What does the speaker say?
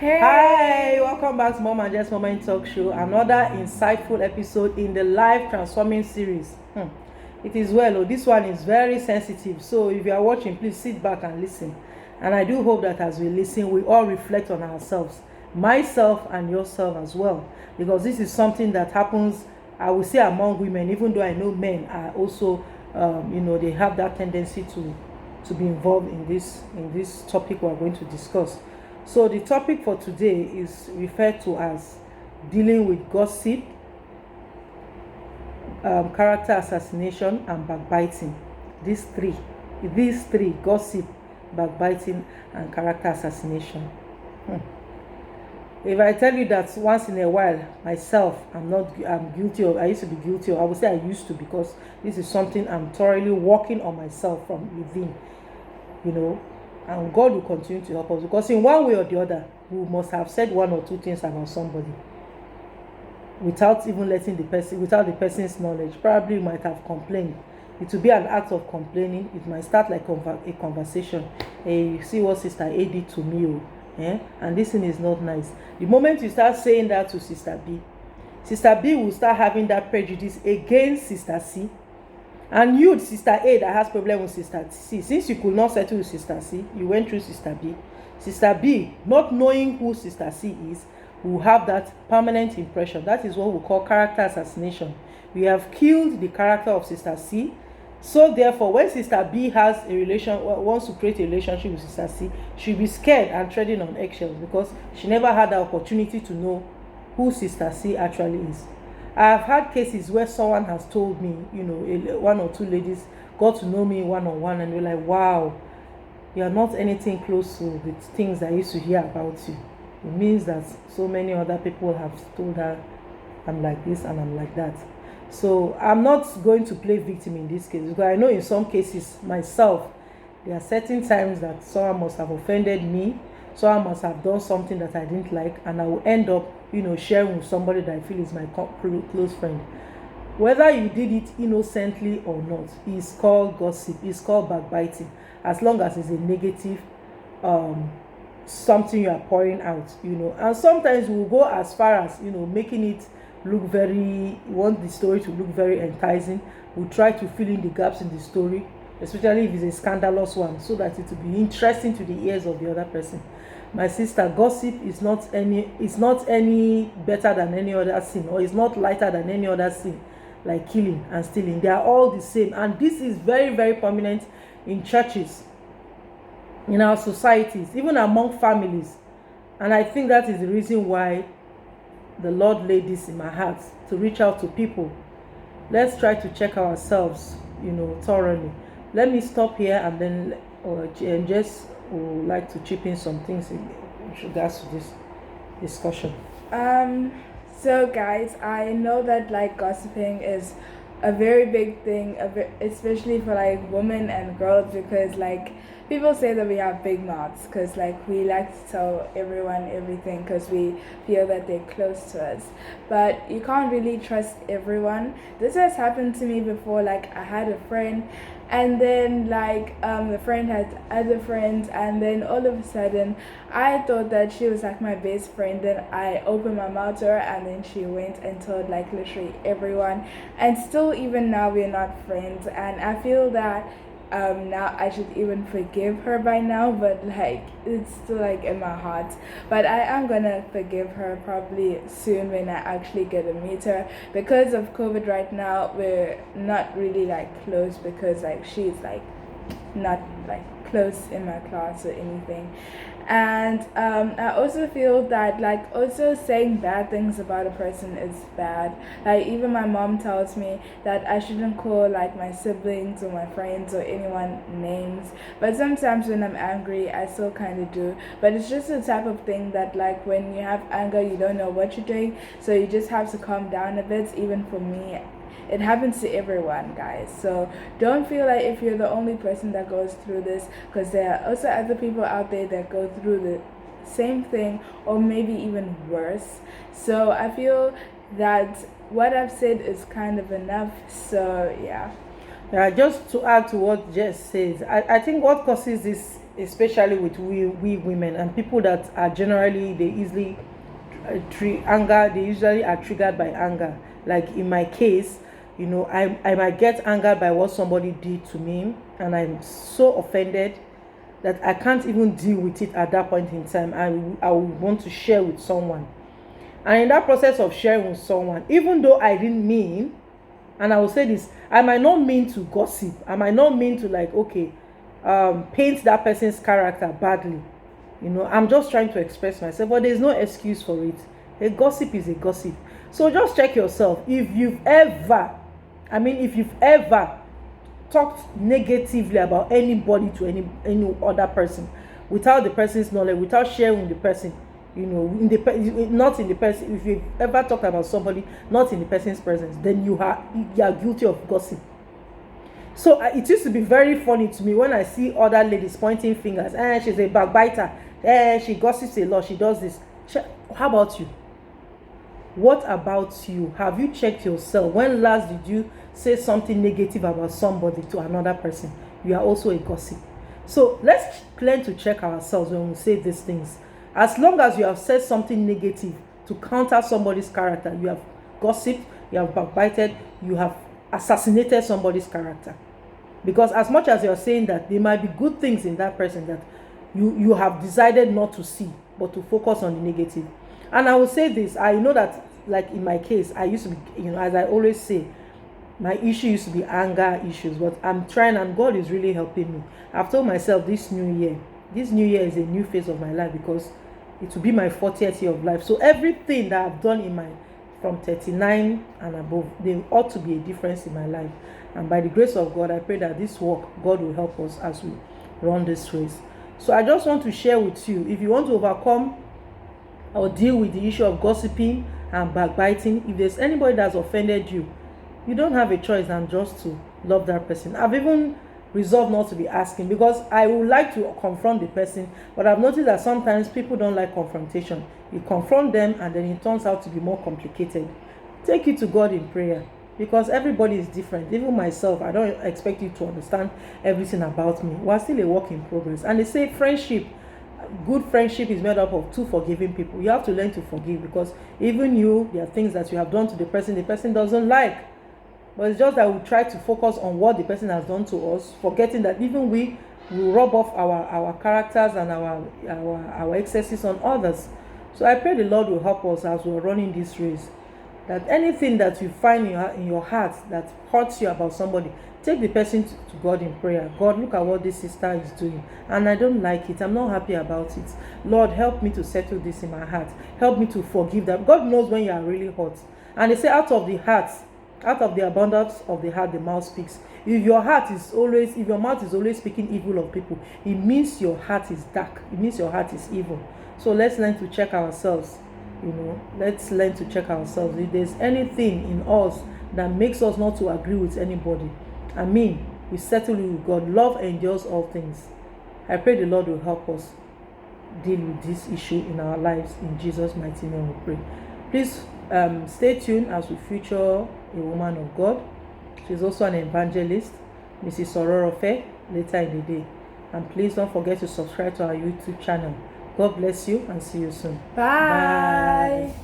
Hi, welcome back to Mom and Just Moment Talk Show. Another insightful episode in the life transforming series. It is well. This one is very sensitive. So if you are watching, please sit back and listen. And I do hope that as we listen, we all reflect on ourselves, myself and yourself as well, because this is something that happens, I will say, among women. Even though I know men are also, they have that tendency to be involved in this topic we are going to discuss. So the topic for today is referred to as dealing with gossip, character assassination, and backbiting. These three: gossip, backbiting, and character assassination. If I tell you that once in a while, myself, I'm guilty of. I used to be guilty of. I would say I used to, because this is something I'm thoroughly working on myself from within. And God will continue to help us, because in one way or the other, we must have said one or two things about somebody without even without the person's knowledge. Probably we might have complained. It will be an act of complaining. It might start like a conversation. Hey, you see what Sister A did to me, and this thing is not nice. The moment you start saying that to Sister B will start having that prejudice against Sister C. And you, Sister A, that has problem with Sister C, since you could not settle with Sister C, you went through Sister B. Sister B, not knowing who Sister C is, will have that permanent impression. That is what we call character assassination. We have killed the character of Sister C. So therefore, when Sister B wants to create a relationship with Sister C, she'll be scared and treading on eggshells, because she never had the opportunity to know who Sister C actually is. I've had cases where someone has told me, one or two ladies got to know me one-on-one, and they're like, wow, you are not anything close to the things I used to hear about you. It means that so many other people have told her, I'm like this and I'm like that. So I'm not going to play victim in this case, because I know in some cases myself, there are certain times that someone must have offended me, someone must have done something that I didn't like, and I will end up sharing with somebody that I feel is my close friend. Whether you did it innocently or not, it's called gossip, it's called backbiting, as long as it's a negative something you are pouring out. And sometimes we'll go as far as making it look you want the story to look very enticing. We'll try to fill in the gaps in the story, especially if it's a scandalous one, so that it will be interesting to the ears of the other person. My sister, gossip is not any better than any other sin, or is not lighter than any other sin, like killing and stealing. They are all the same, and this is very, very prominent in churches, in our societies, even among families. And I think that is the reason why the Lord laid this in my heart, to reach out to people. Let's try to check ourselves, thoroughly. Let me stop here, and then just would like to chip in some things in regards to this discussion. So guys, I know that gossiping is a very big thing, especially for women and girls, because people say that we have big mouths, because we like to tell everyone everything, because we feel that they're close to us. But you can't really trust everyone. This has happened to me before. I had a friend, and then the friend had other friends, and then all of a sudden I thought that she was my best friend. Then I opened my mouth to her, and then she went and told literally everyone, and still even now we're not friends. And I feel that now I should even forgive her by now, but it's still in my heart. But I am gonna forgive her probably soon, when I actually get to meet her. Because of COVID right now, we're not really close, because she's not close in my class or anything. And I also feel that also saying bad things about a person is bad. Even my mom tells me that I shouldn't call my siblings or my friends or anyone names, but sometimes when I'm angry I still kind of do. But it's just the type of thing that when you have anger, you don't know what you're doing, so you just have to calm down a bit. Even for me, it happens to everyone, guys. So don't feel like if you're the only person that goes through this, because there are also other people out there that go through the same thing, or maybe even worse. So I feel that what I've said is kind of enough. So yeah. Just to add to what Jess says, I think what causes this especially with we women and people that are generally they easily anger, they usually are triggered by anger. Like in my case, I might get angered by what somebody did to me, and I'm so offended that I can't even deal with it at that point in time. I would want to share with someone, and in that process of sharing with someone, even though I didn't mean, and I will say this, I might not mean to gossip, I might not mean to, like, okay, paint that person's character badly. I'm just trying to express myself, but there's no excuse for it. A gossip is a gossip. So just check yourself. If you've ever talked negatively about anybody to any other person without the person's knowledge, without sharing with the person, not in the person, if you've ever talked about somebody not in the person's presence, then you are guilty of gossip. So it used to be very funny to me when I see other ladies pointing fingers. She's a backbiter. She gossips a lot. She does this. How about you? What about you? Have you checked yourself? When last did you say something negative about somebody to another person? You are also a gossip. So let's learn to check ourselves when we say these things. As long as you have said something negative to counter somebody's character, you have gossiped, you have backbited, you have assassinated somebody's character. Because as much as you're saying that, there might be good things in that person that you have decided not to see, but to focus on the negative. And I will say this, I know that, like in my case, I used to be, as I always say, my issue used to be anger issues, but I'm trying, and God is really helping me. I've told myself this new year is a new phase of my life, because it will be my 40th year of life. So everything that I've done from 39 and above, there ought to be a difference in my life. And by the grace of God, I pray that this work, God will help us as we run this race. So I just want to share with you, if you want to overcome or deal with the issue of gossiping and backbiting, if there's anybody that's offended you, you don't have a choice than just to love that person. I've even resolved not to be asking, because I would like to confront the person, but I've noticed that sometimes people don't like confrontation. You confront them and then it turns out to be more complicated. Take it to God in prayer, because everybody is different. Even myself, I don't expect you to understand everything about me. We're still a work in progress. And they say good friendship is made up of two forgiving people. You have to learn to forgive, because even there are things that you have done to the person doesn't like. But it's just that we try to focus on what the person has done to us, forgetting that even we rub off our characters and our excesses on others. So I pray the Lord will help us as we're running this race, that anything that you find in your heart that hurts you about somebody, take the person to God in prayer. God, look at what this sister is doing, and I don't like it. I'm not happy about it. Lord, help me to settle this in my heart. Help me to forgive them. God knows when you are really hurt. And they say, out of the abundance of the heart, the mouth speaks. If your mouth is always speaking evil of people, it means your heart is dark. It means your heart is evil. So let's learn to check ourselves. Let's learn to check ourselves. If there's anything in us that makes us not to agree with anybody, we settle it with God. Love endures all things. I pray the Lord will help us deal with this issue in our lives. In Jesus' mighty name we pray. Please stay tuned as we feature a woman of God. She's also an evangelist, Mrs. Sororofe, later in the day. And please don't forget to subscribe to our YouTube channel. God bless you and see you soon. Bye.